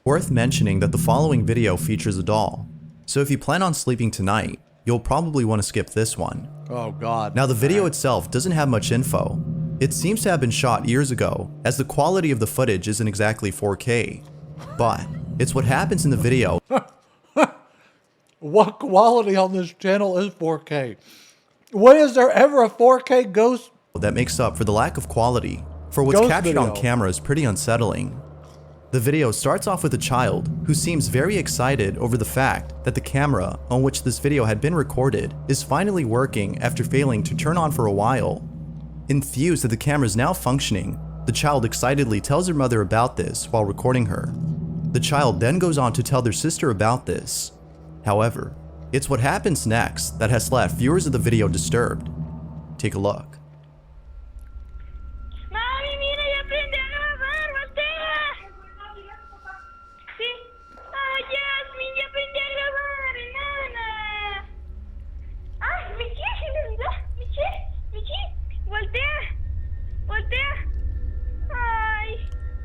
Worth mentioning that the following video features a doll, so if you plan on sleeping tonight, you'll probably want to skip this one. Oh god. Now the video itself doesn't have much info. It seems to have been shot years ago, as the quality of the footage isn't exactly 4K. But it's what happens in the video. What quality on this channel is 4K? When is there ever a 4K ghost? That makes up for the lack of quality, for what's Ghost captured video. on camera is pretty unsettling. The video starts off with a child who seems very excited over the fact that the camera on which this video had been recorded is finally working after failing to turn on for a while. Enthused that the camera is now functioning, the child excitedly tells her mother about this while recording her. The child then goes on to tell their sister about this. However, it's what happens next that has left viewers of the video disturbed. Take a look. Mami, mira, ya aprendí a nadar, voltea. Sí. Ay, Jasmine, ya aprendí a grabar, enana. Ay, Michi, Michi, voltea, voltea. Ay,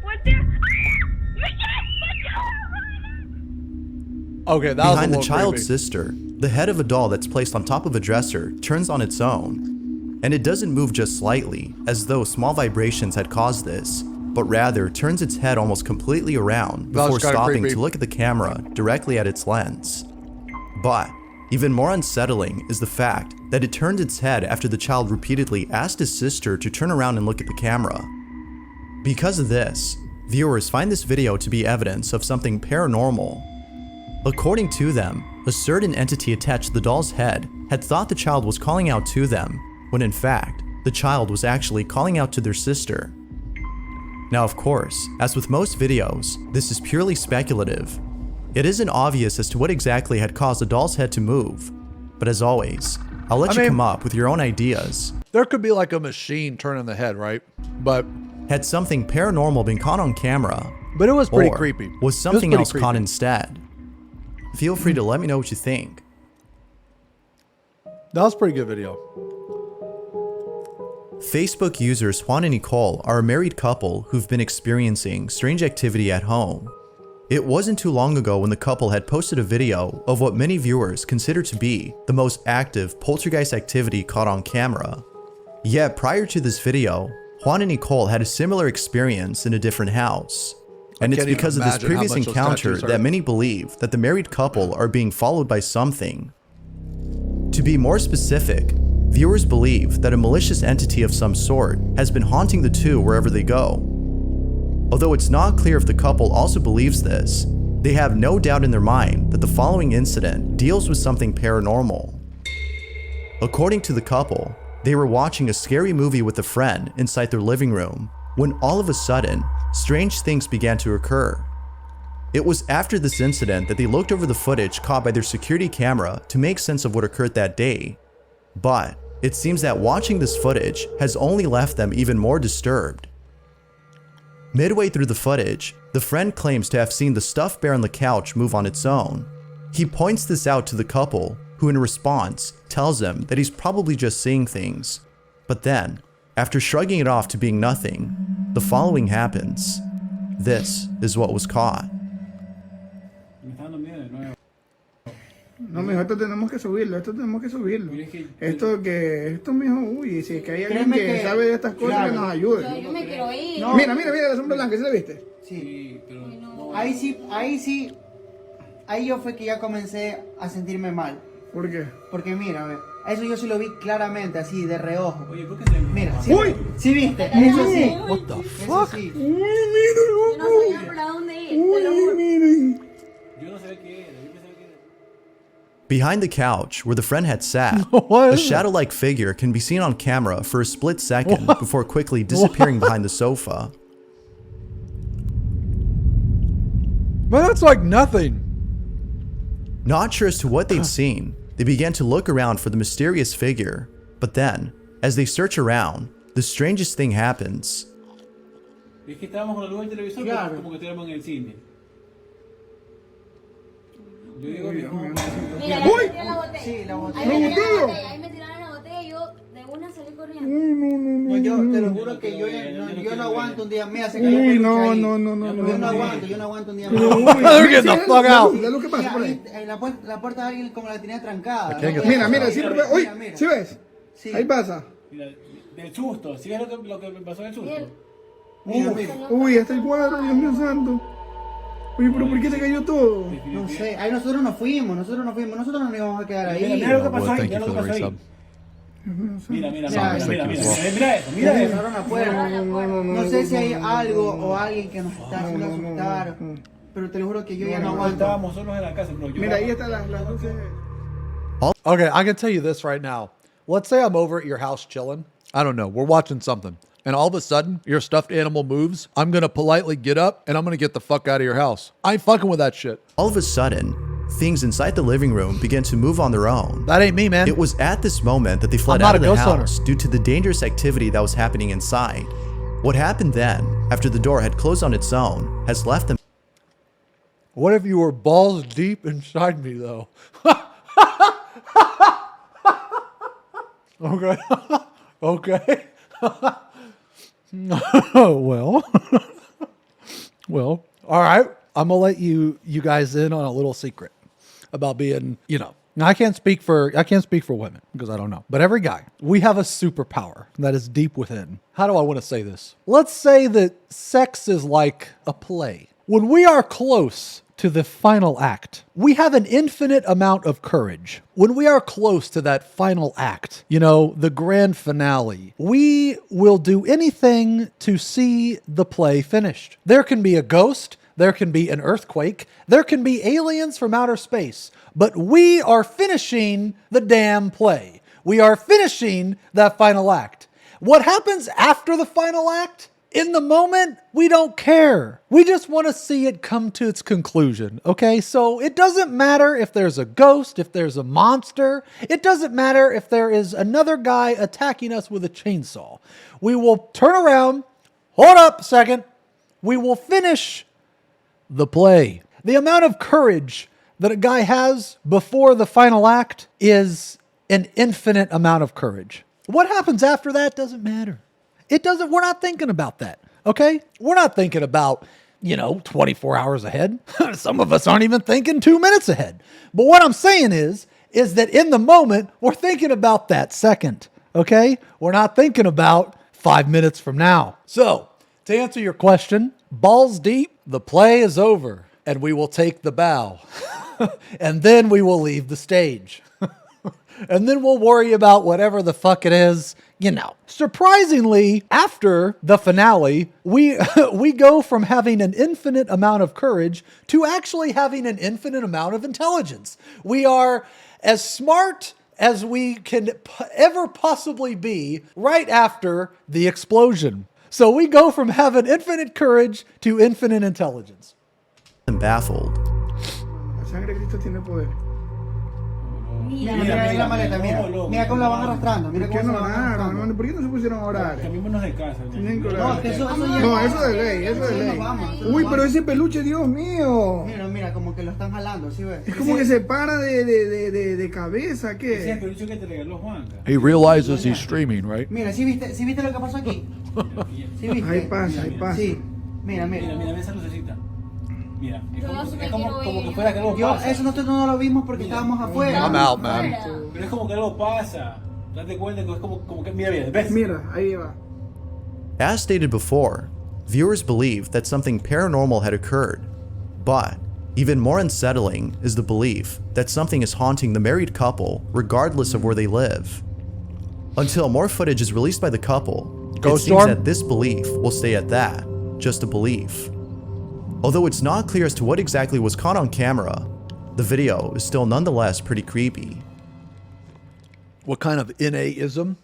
voltea. Michi, Okay, that was a Behind the little child's creepy. sister, the head of a doll that's placed on top of a dresser turns on its own. And it doesn't move just slightly, as though small vibrations had caused this, but rather turns its head almost completely around That was before kinda stopping creepy. to look at the camera directly at its lens. But even more unsettling is the fact that it turned its head after the child repeatedly asked his sister to turn around and look at the camera. Because of this, viewers find this video to be evidence of something paranormal. According to them, a certain entity attached to the doll's head had thought the child was calling out to them, when in fact, the child was actually calling out to their sister. Now of course, as with most videos, this is purely speculative. It isn't obvious as to what exactly had caused the doll's head to move, but as always, I'll let you come up with your own ideas. There could be like a machine turning the head, right? But Had something paranormal been caught on camera, it was pretty or creepy. was It something pretty else caught creepy. instead? Feel free to let me know what you think. That was a pretty good video. Facebook users Juan and Nicole are a married couple who've been experiencing strange activity at home. It wasn't too long ago when the couple had posted a video of what many viewers consider to be the most active poltergeist activity caught on camera. Yet prior to this video, Juan and Nicole had a similar experience in a different house. And it's can't even because of this imagine how previous much those encounter tattoos hurt. that many believe that the married couple are being followed by something. To be more specific, viewers believe that a malicious entity of some sort has been haunting the two wherever they go. Although it's not clear if the couple also believes this, they have no doubt in their mind that the following incident deals with something paranormal. According to the couple, they were watching a scary movie with a friend inside their living room when all of a sudden, strange things began to occur. It was after this incident that they looked over the footage caught by their security camera to make sense of what occurred that day. But it seems that watching this footage has only left them even more disturbed. Midway through the footage, the friend claims to have seen the stuffed bear on the couch move on its own. He points this out to the couple, who in response tells him that he's probably just seeing things. But then, after shrugging it off to being nothing, the following happens. This is what was caught. No, mijo, esto tenemos que subirlo, Esto, mijo, uy, si es que hay alguien que sabe de estas cosas, que nos ayude. Yo me quiero ir. No. Mira, la sombra blanca, ¿sí la viste? Sí, pero no. Ahí yo fue que ya comencé a sentirme mal. ¿Por qué? Porque mira, a ver, eso yo sí lo vi claramente, así, de reojo. Oye, ¿por qué te Mira, ¿sí, ¡Uy! ¿sí viste? Eso sí. What the Eso fuck? sí. Uy, mira, Yo no sabía para dónde ir. Te lo juro. miren. Yo no sabía qué era. Yo pensaba que era. Behind the couch where the friend had sat, What a is it? shadow-like figure can be seen on camera for a split second before quickly disappearing behind the sofa. Man, that's like nothing. Not sure as to what they'd seen, they began to look around for the mysterious figure, but then, as they search around, the strangest thing happens. Es que estábamos con la luz del televisor, Claro. pero como que estuviéramos en el cine. Yo digo que Mira, ¡Uy! ahí metí la botella. Sí, la botella. Ahí me tiraron la botella. Ahí me tiraron la botella. Yo de una salí corriendo. No, yo te lo juro que yo no aguanto un día. Mira, se cayó el peluche no, ahí. no, Yo no aguanto un día Pero, más. uy, Get the fuck out. ¿Sabes lo que pasa Mira, por ahí? ahí, la puerta de alguien como la tenía trancada. can't get- Mira, siempre. Uy, mira. ¿sí ves? Sí. Ahí pasa. Mira, del susto. ¿Sí ves lo que me pasó del susto? Mira, mira. Uy, hasta el cuadro, Dios mío santo. Oye, pero ¿por qué se cayó todo? No sé, ahí nosotros nos fuimos, nosotros no nos íbamos a quedar Mira, ahí. mira lo que pasó Well, ahí, thank mira you lo for que the pasó ahí. resub. Mira, mira, Mira, mira, mira, mira, well. mira eso, mira eso. Cerraron la puerta. No sé si hay algo o alguien que nos está haciendo asustar. Pero te lo juro que yo ya no aguanto. Estábamos solos en la casa, pero yo... Mira, ahí están las luces. Okay, I can tell you this right now. Let's say I'm over at your house chilling. I don't know. We're watching something. And all of a sudden, your stuffed animal moves. I'm going to politely get up and I'm going to get the fuck out of your house. I ain't fucking with that shit. All of a sudden, things inside the living room began to move on their own. That ain't me, man. It was at this moment that they fled I'm not out of a the ghost hunter. house due to the dangerous activity that was happening inside. What happened then, after the door had closed on its own, has left them What if you were balls deep inside me, though? Okay. Okay. Well. Well. All right. I'm gonna let you guys in on a little secret about being, Now I can't speak for women because I don't know. But every guy, we have a superpower that is deep within. How do I want to say this? Let's say that sex is like a play. When we are close to the final act, we have an infinite amount of courage. When we are close to that final act, the grand finale, we will do anything to see the play finished. There can be a ghost, there can be an earthquake, there can be aliens from outer space, but we are finishing the damn play. We are finishing that final act. What happens after the final act? In the moment, we don't care. We just want to see it come to its conclusion, okay? So it doesn't matter if there's a ghost, if there's a monster. It doesn't matter if there is another guy attacking us with a chainsaw. We will turn around, hold up a second. We will finish the play. The amount of courage that a guy has before the final act is an infinite amount of courage. What happens after that doesn't matter. We're not thinking about that, okay? We're not thinking about, 24 hours ahead. Some of us aren't even thinking 2 minutes ahead. But what I'm saying is that in the moment, we're thinking about that second, okay? We're not thinking about 5 minutes from now. So, to answer your question, balls deep, the play is over, and we will take the bow. And then we will leave the stage. And then we'll worry about whatever the fuck it is, Surprisingly, after the finale, we go from having an infinite amount of courage to actually having an infinite amount of intelligence. We are as smart as we can ever possibly be right after the explosion. So we go from having infinite courage to infinite intelligence. baffled. La sangre de Cristo tiene poder. Mira la maleta, mira. Mira cómo la van arrastrando. Mira ¿Por qué cómo no se la van oraron, arrastrando. hermano? ¿Por qué no se pusieron a orar? Cambiémonos de casa. Tienen que No, orar. que eso ya... No, eso de ley, eso de ley. Uy, pero ese peluche, Dios mío. Mira, como que lo están jalando, ¿sí ves? Es como que se para de cabeza, Ese es el ¿qué? peluche que te regaló Juanca. He realizes he's streaming, right? Mira, ¿sí viste lo que pasó aquí? ¿Sí viste? Ahí pasa. Sí, mira. Mira esa lucecita. Mira, es Yo como, sé es que como, quiero como ir. que fuera que algo Yo, pasa. eso nosotros no lo vimos porque estábamos afuera. I'm out, man. Pero es como que algo pasa. Date cuenta que es como que, mira, ¿ves? Mira, ahí va. As stated before, viewers believe that something paranormal had occurred, but even more unsettling is the belief that something is haunting the married couple regardless of where they live. Until more footage is released by the couple, it Ghost seems storm? that this belief will stay at that, just a belief. Although it's not clear as to what exactly was caught on camera, the video is still nonetheless pretty creepy. What kind of NA-ism?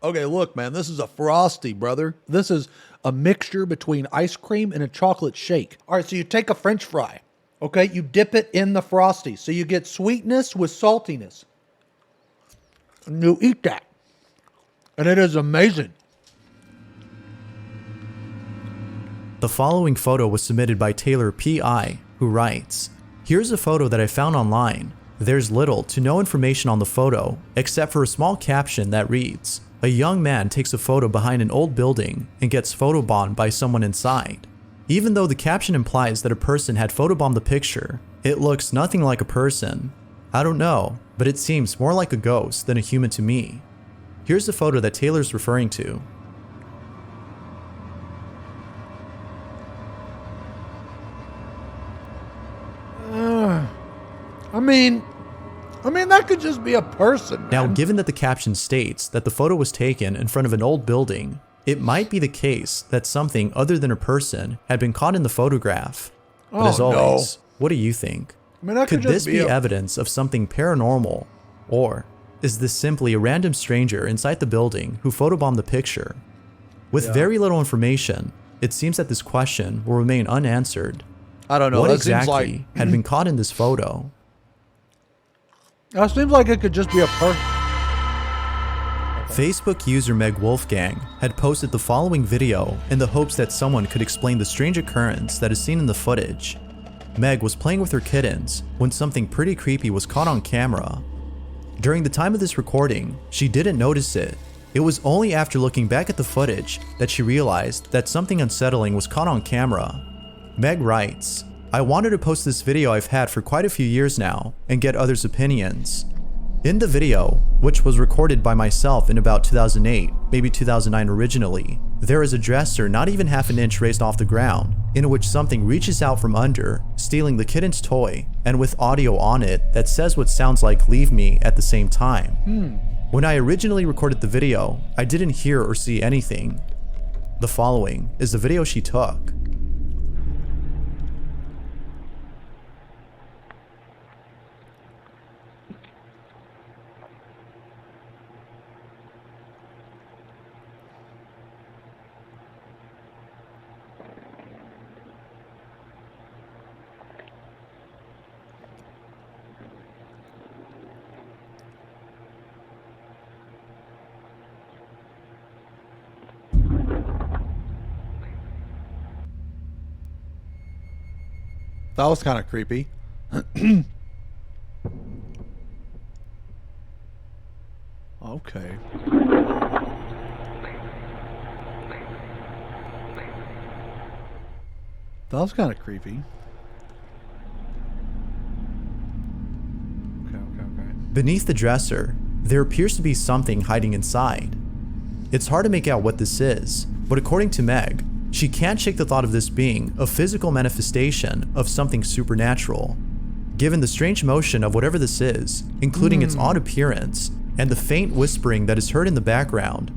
Okay, look, man, this is a Frosty, brother. This is a mixture between ice cream and a chocolate shake. All right, so you take a French fry, okay? You dip it in the Frosty, so you get sweetness with saltiness. And you eat that. And it is amazing. The following photo was submitted by Taylor P.I., who writes, "Here's a photo that I found online. There's little to no information on the photo except for a small caption that reads, "A young man takes a photo behind an old building and gets photobombed by someone inside." Even though the caption implies that a person had photobombed the picture, it looks nothing like a person. I don't know, but it seems more like a ghost than a human to me. Here's the photo that Taylor's referring to. I mean, that could just be a person. Now, man. given that the caption states that the photo was taken in front of an old building, it might be the case that something other than a person had been caught in the photograph. But as always, what do you think? I mean, that Could this just be evidence of something paranormal? Or is this simply a random stranger inside the building who photobombed the picture? With very little information, it seems that this question will remain unanswered. I don't know. What That exactly seems like, had been caught in this photo? that seems like it could just be a person. Facebook user Meg Wolfgang had posted the following video in the hopes that someone could explain the strange occurrence that is seen in the footage. Meg was playing with her kittens when something pretty creepy was caught on camera. During the time of this recording, she didn't notice it. It was only after looking back at the footage that she realized that something unsettling was caught on camera. Meg writes, "I wanted to post this video I've had for quite a few years now and get others' opinions. In the video, which was recorded by myself in about 2008, maybe 2009 originally, there is a dresser not even half an inch raised off the ground, in which something reaches out from under, stealing the kitten's toy, and with audio on it that says what sounds like 'leave me' at the same time. When I originally recorded the video, I didn't hear or see anything. The following is the video she took." That was kind of creepy. Okay. That was kind of creepy. Okay. Beneath the dresser, there appears to be something hiding inside. It's hard to make out what this is, but according to Meg, she can't shake the thought of this being a physical manifestation of something supernatural. Given the strange motion of whatever this is, including its odd appearance and the faint whispering that is heard in the background,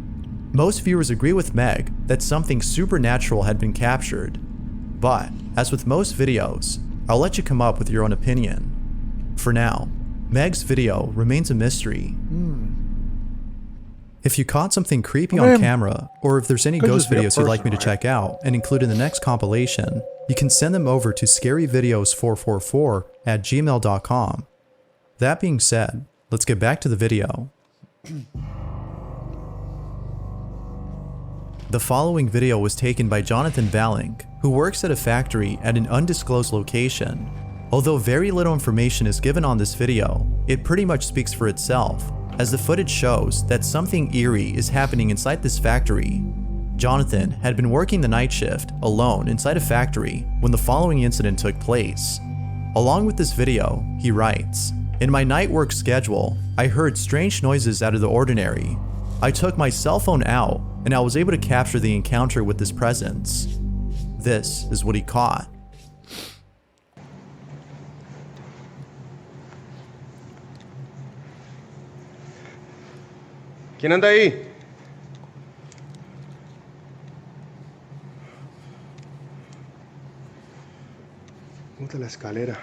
most viewers agree with Meg that something supernatural had been captured. But, as with most videos, I'll let you come up with your own opinion. For now, Meg's video remains a mystery. If you caught something creepy on camera, or if there's any could ghost just be a videos you'd like me to person, right? check out and include in the next compilation, you can send them over to scaryvideos444@gmail.com. That being said, let's get back to the video. The following video was taken by Jonathan Balink, who works at a factory at an undisclosed location. Although very little information is given on this video, it pretty much speaks for itself, as the footage shows that something eerie is happening inside this factory. Jonathan had been working the night shift alone inside a factory when the following incident took place. Along with this video, he writes, "In my night work schedule, I heard strange noises out of the ordinary. I took my cell phone out and I was able to capture the encounter with this presence. This is what he caught." ¿Quién anda ahí? Me gusta la escalera.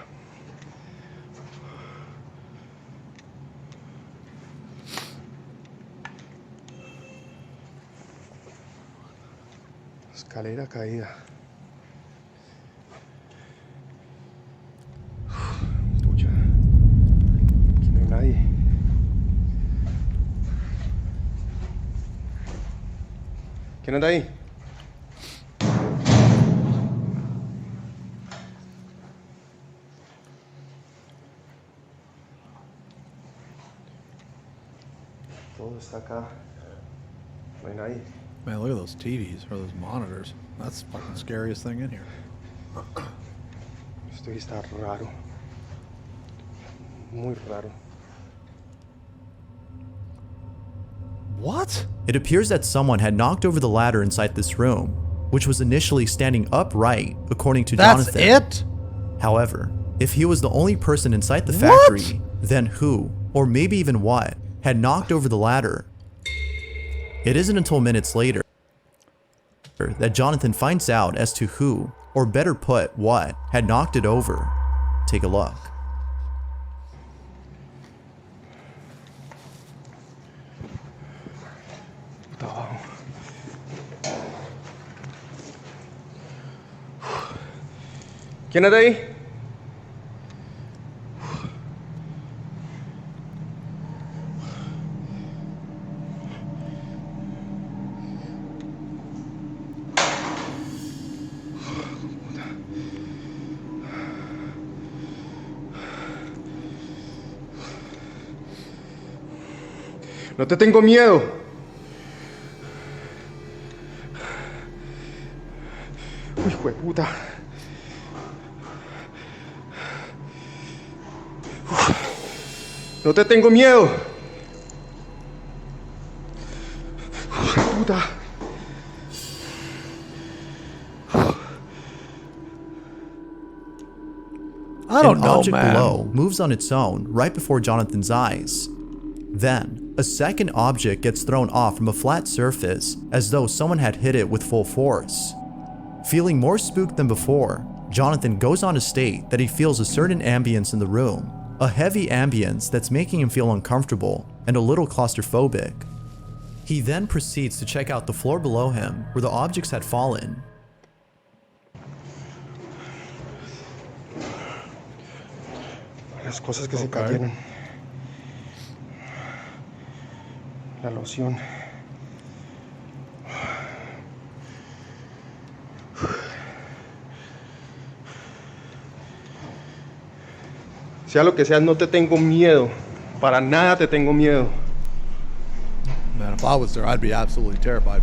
Escalera caída. Pucha. Aquí no hay nadie. ¿Quién anda ahí? Todo está acá. No hay nadie. Man, look at those TVs or those monitors. That's the fucking scariest thing in here. Esto está raro. Muy raro. What? It appears that someone had knocked over the ladder inside this room, which was initially standing upright, according to That's Jonathan. it? However, if he was the only person inside the What? factory, then who, or maybe even what, had knocked over the ladder? It isn't until minutes later that Jonathan finds out as to who, or better put, what, had knocked it over. Take a look. Está abajo. ¿Quién está ahí? No te tengo miedo. Uy, hijo de puta. No te tengo miedo. Hijo de puta. I don't An know, object man. below moves on its own right before Jonathan's eyes. Then, a second object gets thrown off from a flat surface as though someone had hit it with full force. Feeling more spooked than before, Jonathan goes on to state that he feels a certain ambience in the room, a heavy ambience that's making him feel uncomfortable and a little claustrophobic. He then proceeds to check out the floor below him where the objects had fallen. Las cosas que se cayeron. La loción. Sea lo que sea, no te tengo miedo. Para nada te tengo miedo. Man, if I was there, I'd be absolutely terrified.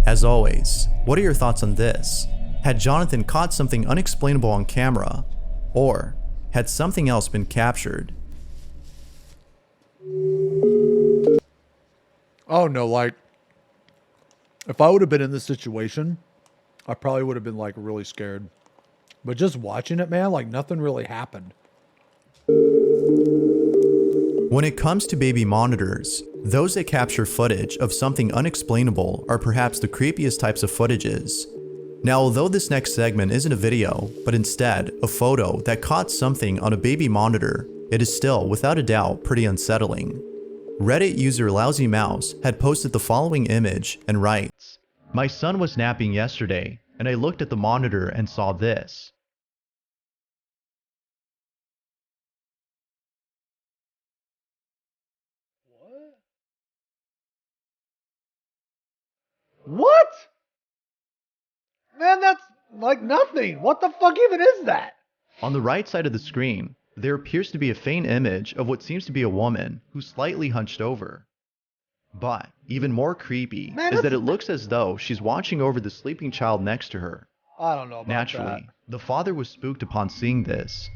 As always, what are your thoughts on this? Had Jonathan caught something unexplainable on camera? Or had something else been captured? Oh no, like if I would have been in this situation, I probably would have been like really scared. But just watching it, man, like nothing really happened. When it comes to baby monitors, those that capture footage of something unexplainable are perhaps the creepiest types of footages. Now, although this next segment isn't a video, but instead a photo that caught something on a baby monitor, it is still, without a doubt, pretty unsettling. Reddit user Lousy Mouse had posted the following image and writes, "My son was napping yesterday, and I looked at the monitor and saw this. What? Man, that's like nothing. What the fuck even is that? On the right side of the screen, there appears to be a faint image of what seems to be a woman who's slightly hunched over. But even more creepy Man, is that that's- it looks as though she's watching over the sleeping child next to her. I don't know about Naturally, the father was spooked upon seeing this.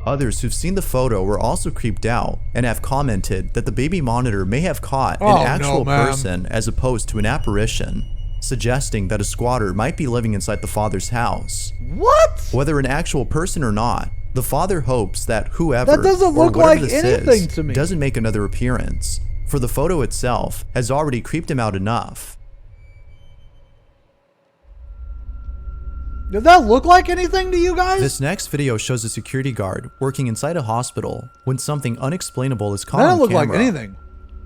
Others who've seen the photo were also creeped out and have commented that the baby monitor may have caught Oh, an no, actual ma'am. person as opposed to an apparition, suggesting that a squatter might be living inside the father's house. that. What? Whether an actual person or not, the father hopes that whoever That doesn't or look whatever like this anything is to me. doesn't make another appearance, for the photo itself has already creeped him out enough. Did that look like anything to you guys? This next video shows a security guard working inside a hospital when something unexplainable is caught That on didn't look camera. like anything.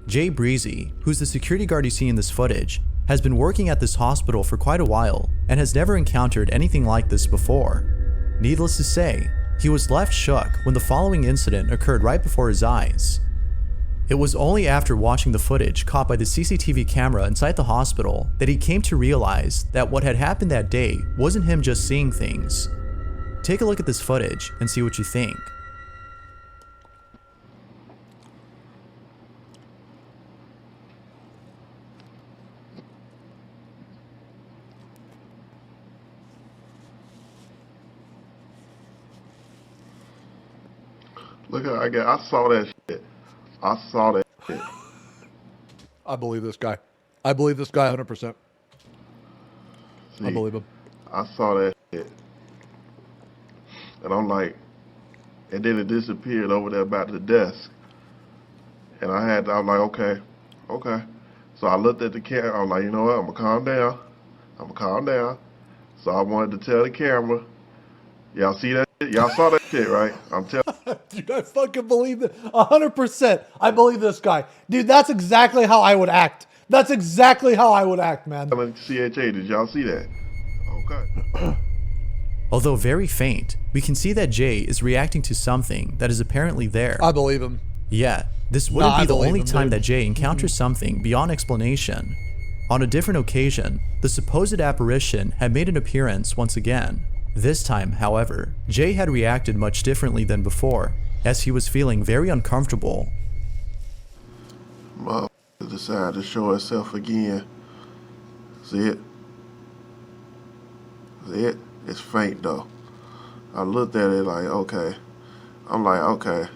Jay Breezy, who's the security guard you see in this footage, has been working at this hospital for quite a while and has never encountered anything like this before. Needless to say, he was left shook when the following incident occurred right before his eyes. It was only after watching the footage caught by the CCTV camera inside the hospital that he came to realize that what had happened that day wasn't him just seeing things. Take a look at this footage and see what you think. Look at I saw that shit. I saw that shit. I believe this guy. I believe this guy 100%. I believe him. I saw that shit. And I'm like, and then it disappeared over there by the desk. And I was like, okay. So I looked at the camera. I was like, you know what? I'm gonna calm down. So I wanted to tell the camera, y'all see that shit? Y'all saw that shit, right? I'm telling. Dude, I fucking believe it. 100%. I believe this guy. Dude, that's exactly how I would act. That's exactly how I would act, man. CHA, did y'all see that? Okay. Although very faint, we can see that Jay is reacting to something that is apparently there. I believe him. Yeah, this wouldn't be the only time dude. that Jay encounters something beyond explanation. On a different occasion, the supposed apparition had made an appearance once again. This time, however, Jay had reacted much differently than before, as he was feeling very uncomfortable. Motherfucker decided to show itself again. See it? See it? It's faint though. I looked at it like, okay. I'm like, okay.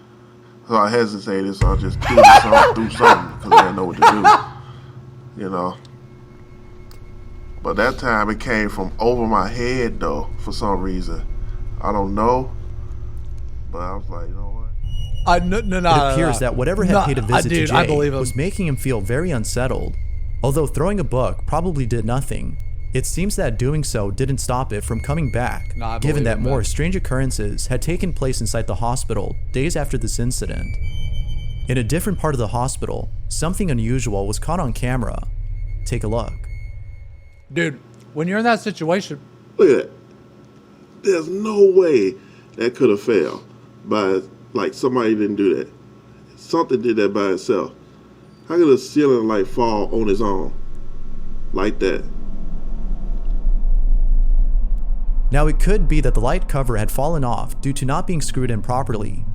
So I hesitated, so I just do something because I didn't know what to do. You know. But that time it came from over my head though, for some reason. I don't know. But I was like, you know what? It appears that whatever had paid a visit to Jay believe him. was making him feel very unsettled. Although throwing a book probably did nothing, it seems that doing so didn't stop it from coming back, given that more strange occurrences had taken place inside the hospital days after this incident. In a different part of the hospital, something unusual was caught on camera. Take a look. Dude, when you're in that situation... Look at that. There's no way that could have failed by, like, somebody didn't do that. Something did that by itself. How could a ceiling light fall on its own like that? Now it could be that the light cover had fallen off due to not being screwed in properly.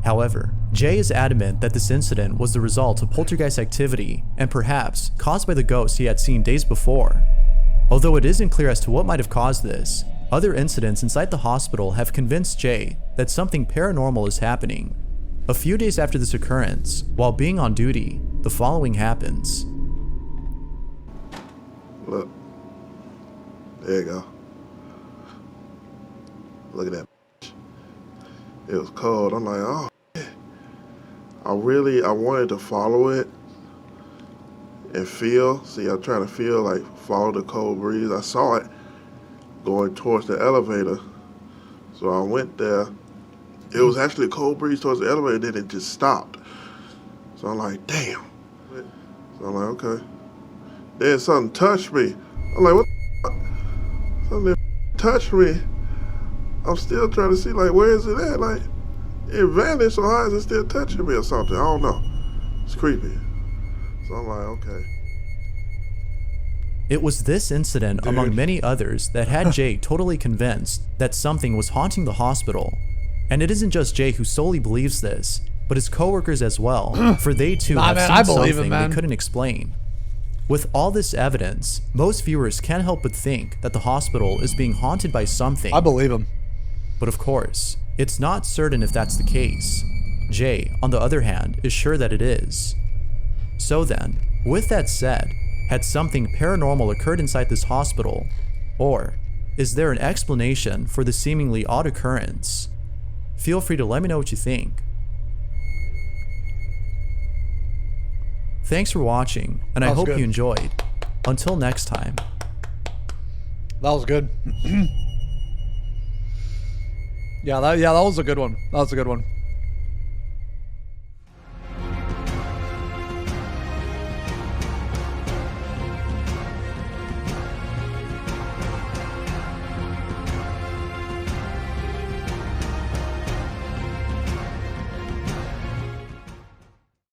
However, Jay is adamant that this incident was the result of poltergeist activity and perhaps caused by the ghost he had seen days before. Although it isn't clear as to what might have caused this, other incidents inside the hospital have convinced Jay that something paranormal is happening. A few days after this occurrence, while being on duty, the following happens. Look. There you go. Look at that. It was cold. I'm like, oh, man. I wanted to follow it and feel. See, I'm trying to feel, like, follow the cold breeze. I saw it going towards the elevator. So I went there. It was actually a cold breeze towards the elevator, then it just stopped. So I'm like, damn. So I'm like, okay. Then something touched me. I'm like, what the fuck? Something touched me. I'm still trying to see, like, where is it at? Like, it vanished, so how is it still touching me or something? I don't know. It's creepy. So I'm like, okay. It was this incident, among many others, that had Jay totally convinced that something was haunting the hospital. And it isn't just Jay who solely believes this, but his coworkers as well, for they too have seen something they couldn't explain. With all this evidence, most viewers can't help but think that the hospital is being haunted by something. I believe him. But of course, it's not certain if that's the case. Jay, on the other hand, is sure that it is. So then, with that said, had something paranormal occurred inside this hospital? Or is there an explanation for the seemingly odd occurrence? Feel free to let me know what you think. Thanks for watching, and I hope you enjoyed. Until next time. That was good. Yeah, that was a good one. That was a good one.